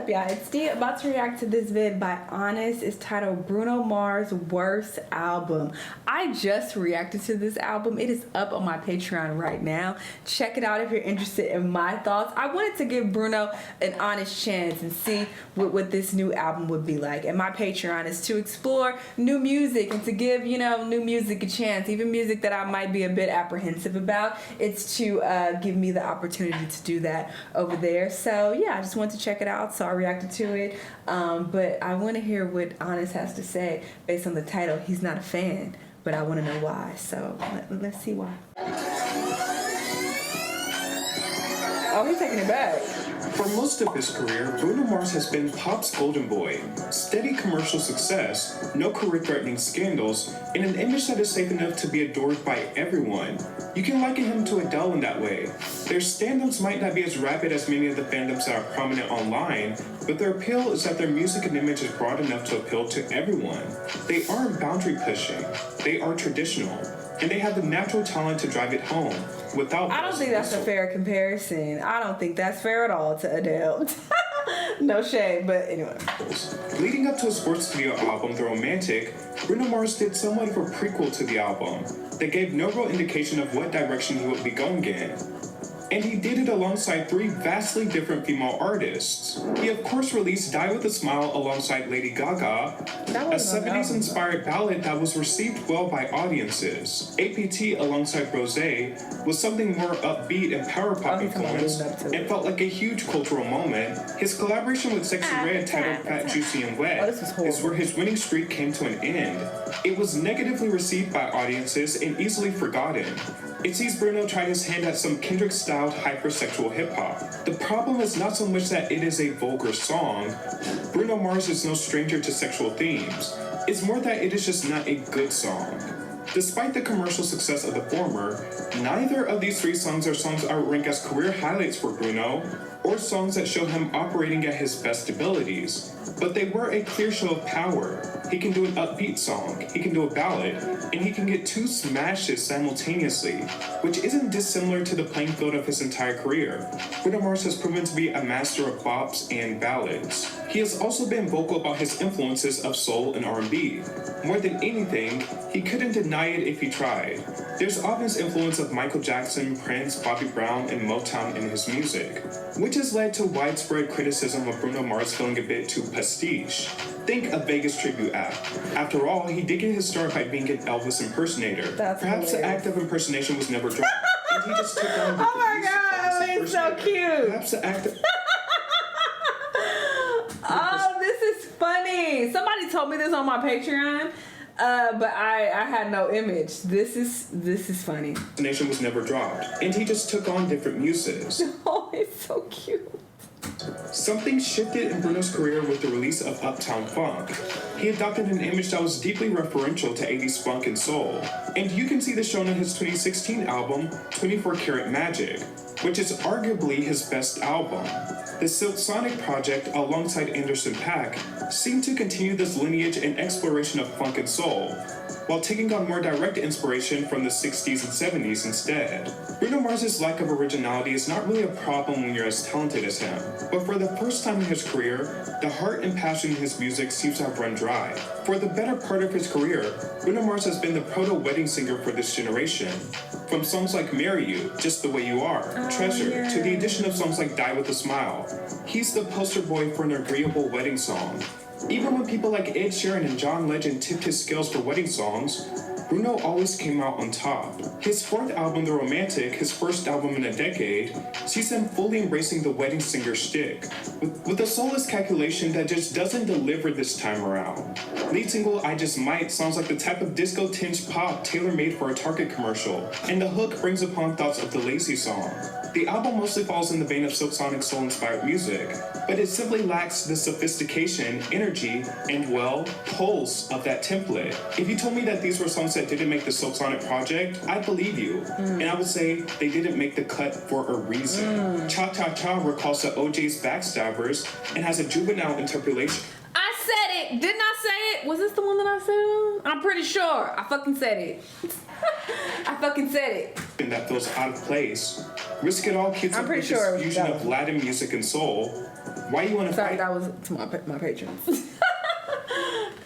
up, y'all? It's Dee about to react to this vid by Honest. It's titled Bruno Mars' Worst Album. I just reacted to this album. It is up on my Patreon right now. Check it out if you're interested in my thoughts. I wanted to give Bruno an honest chance and see what this new album would be like. And my Patreon is to explore new music and to give, new music a chance. Even music that I might be a bit apprehensive about. It's to give me the opportunity to do that over there. So yeah, I just wanted to check it out, so I reacted to it. But I want to hear what Honest has to say based on the title. He's not a fan, but I want to know why. So let's see why. Oh, he's taking it back. For most of his career, Bruno Mars has been pop's golden boy. Steady commercial success, no career-threatening scandals, and an image that is safe enough to be adored by everyone. You can liken him to Adele in that way. Their stand-ups might not be as rapid as many of the fandoms that are prominent online, but their appeal is that their music and image is broad enough to appeal to everyone. They aren't boundary-pushing. They are traditional. And they have the natural talent to drive it home without... I don't think that's a fair comparison. I don't think that's fair at all to Adele. No shade, but anyway. Leading up to his fourth studio album, The Romantic, Bruno Mars did somewhat of a prequel to the album that gave no real indication of what direction he would be going in. And he did it alongside three vastly different female artists. He of course released Die With A Smile alongside Lady Gaga, a 70s-inspired ballad that was received well by audiences. APT alongside Rosé was something more upbeat and power pop influenced and felt like a huge cultural moment. His collaboration with Sexy Red titled Fat, Juicy and Wet is where his winning streak came to an end. It was negatively received by audiences and easily forgotten. It sees Bruno try his hand at some Kendrick-styled hypersexual hip-hop. The problem is not so much that it is a vulgar song. Bruno Mars is no stranger to sexual themes. It's more that it is just not a good song. Despite the commercial success of the former, neither of these three songs are songs I would rank as career highlights for Bruno, or songs that show him operating at his best abilities. But they were a clear show of power. He can do an upbeat song, he can do a ballad, and he can get two smashes simultaneously, which isn't dissimilar to the playing field of his entire career. Bruno Mars has proven to be a master of bops and ballads. He has also been vocal about his influences of soul and R&B. More than anything, he couldn't deny it if he tried. There's obvious influence of Michael Jackson, Prince, Bobby Brown, and Motown in his music, which has led to widespread criticism of Bruno Mars feeling a bit too pastiche. Think a Vegas tribute act. After all, he did get his start by being an Elvis impersonator. Perhaps the act of impersonation was never dropped, and he just took on oh my god, it's so cute. Perhaps the act of... Oh, this is funny. Somebody told me this on my Patreon, but I had no image. This is funny. The nation was never dropped, and he just took on different muses. Oh, it's so cute. Something shifted in Bruno's career with the release of Uptown Funk. He adopted an image that was deeply referential to 80s funk and soul, and you can see this shown in his 2016 album, 24 Karat Magic, which is arguably his best album. The Silk Sonic project, alongside Anderson .Paak, seemed to continue this lineage and exploration of funk and soul, while taking on more direct inspiration from the 60s and 70s instead. Bruno Mars' lack of originality is not really a problem when you're as talented as him, but for the first time in his career, the heart and passion in his music seems to have run dry. For the better part of his career, Bruno Mars has been the proto-wedding singer for this generation. From songs like Marry You, Just the Way You Are, Treasure, to the addition of songs like Die With A Smile, he's the poster boy for an agreeable wedding song. Even when people like Ed Sheeran and John Legend tipped his scales for wedding songs, Bruno always came out on top. His fourth album, The Romantic, his first album in a decade, sees him fully embracing the wedding singer shtick, with a soulless calculation that just doesn't deliver this time around. Lead single I Just Might sounds like the type of disco-tinged pop tailor-made for a Target commercial, and the hook brings upon thoughts of the Lazy song. The album mostly falls in the vein of Silk Sonic soul-inspired music, but it simply lacks the sophistication, energy, and, well, pulse of that template. If you told me that these were songs that didn't make the Silk Sonic project, I'd believe you. And I would say they didn't make the cut for a reason. Cha Cha Cha recalls the OJ's Backstabbers and has a juvenile interpolation. I said it! Didn't I say it? Was this the one that I said? I'm pretty sure. I fucking said it. I fucking said it. And that feels out of place. Risk It All keeps up with this fusion of Latin music and soul, Why You Wanna Sorry, Fight? that was to my patrons.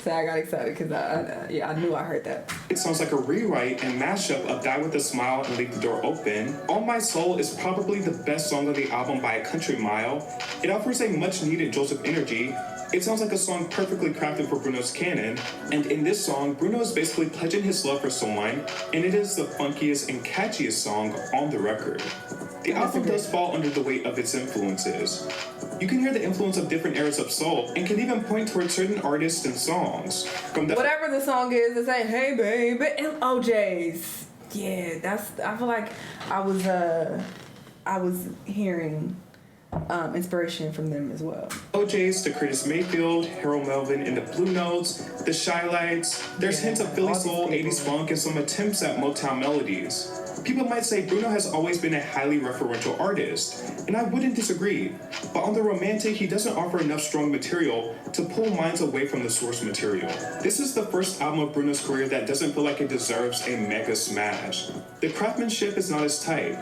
So I got excited because I knew I heard that. It sounds like a rewrite and mashup of Die With a Smile and Leave the Door Open. All My Soul is probably the best song on the album by a country mile. It offers a much needed dose of energy. It sounds like a song perfectly crafted for Bruno's canon. And in this song, Bruno is basically pledging his love for someone, and it is the funkiest and catchiest song on the record. The album does fall under the weight of its influences. You can hear the influence of different eras of soul and can even point towards certain artists and songs. From the Whatever the song is, it's like, hey baby, and OJ's. Yeah, I feel like I was hearing inspiration from them as well. OJ's to Curtis Mayfield, Harold Melvin and the Blue Notes, the Shy Lights. There's hints of Philly soul, 80s funk, and some attempts at Motown melodies. People might say Bruno has always been a highly referential artist, and I wouldn't disagree. But on the romantic, he doesn't offer enough strong material to pull minds away from the source material. This is the first album of Bruno's career that doesn't feel like it deserves a mega smash. The craftsmanship is not as tight.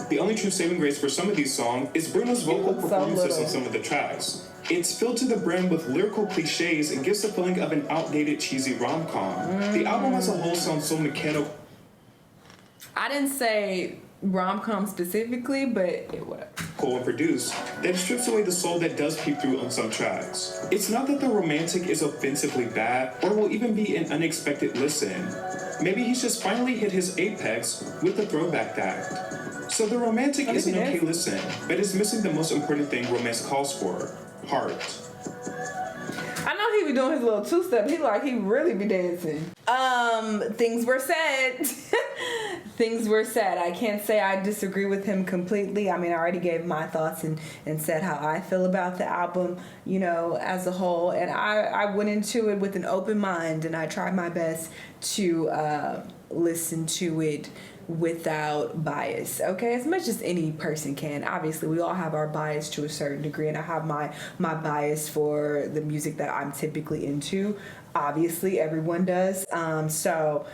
The only true saving grace for some of these songs is Bruno's vocal performances on some of the tracks. It's filled to the brim with lyrical cliches and gives the feeling of an outdated, cheesy rom-com. The album as a whole sounds so mechanical. I didn't say rom-com specifically, but whatever. Cool and produced, that strips away the soul that does peek through on some tracks. It's not that the romantic is offensively bad or will even be an unexpected listen. Maybe he's just finally hit his apex with the throwback act. So the romantic is an okay listen, but it's missing the most important thing romance calls for: heart. I know he be doing his little two-step. He really be dancing. Things were said. Things were said. I can't say I disagree with him completely. I mean, I already gave my thoughts and said how I feel about the album, as a whole. And I went into it with an open mind, and I tried my best to listen to it without bias, okay, as much as any person can. Obviously we all have our bias to a certain degree, and I have my bias for the music that I'm typically into. Obviously everyone does. So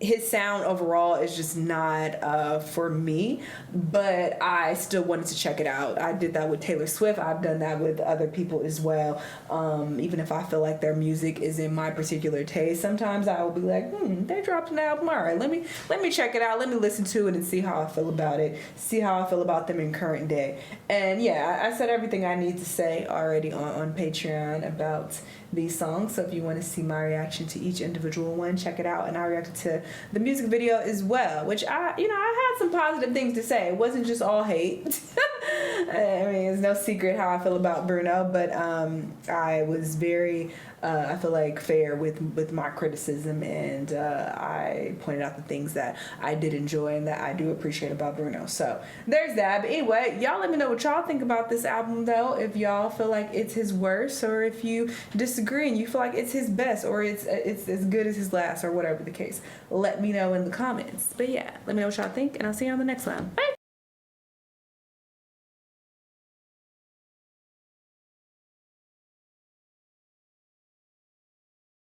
his sound overall is just not for me, but I still wanted to check it out. I did that with Taylor Swift. I've done that with other people as well. Even if I feel like their music is in my particular taste, sometimes I will be like, they dropped an album. All right, let me check it out. Let me listen to it and see how I feel about it. See how I feel about them in current day. And yeah, I said everything I need to say already on Patreon about these songs. So if you want to see my reaction to each individual one, check it out. And I reacted to the music video as well, which I had some positive things to say. It wasn't just all hate. I mean, it's no secret how I feel about Bruno, but I was very I feel like fair with my criticism, and I pointed out the things that I did enjoy and that I do appreciate about Bruno. So there's that. But anyway, y'all let me know what y'all think about this album, though. If y'all feel like it's his worst, or if you disagree and you feel like it's his best, or it's as good as his last, or whatever the case. Let me know in the comments. But yeah, let me know what y'all think, and I'll see you on the next one. Bye.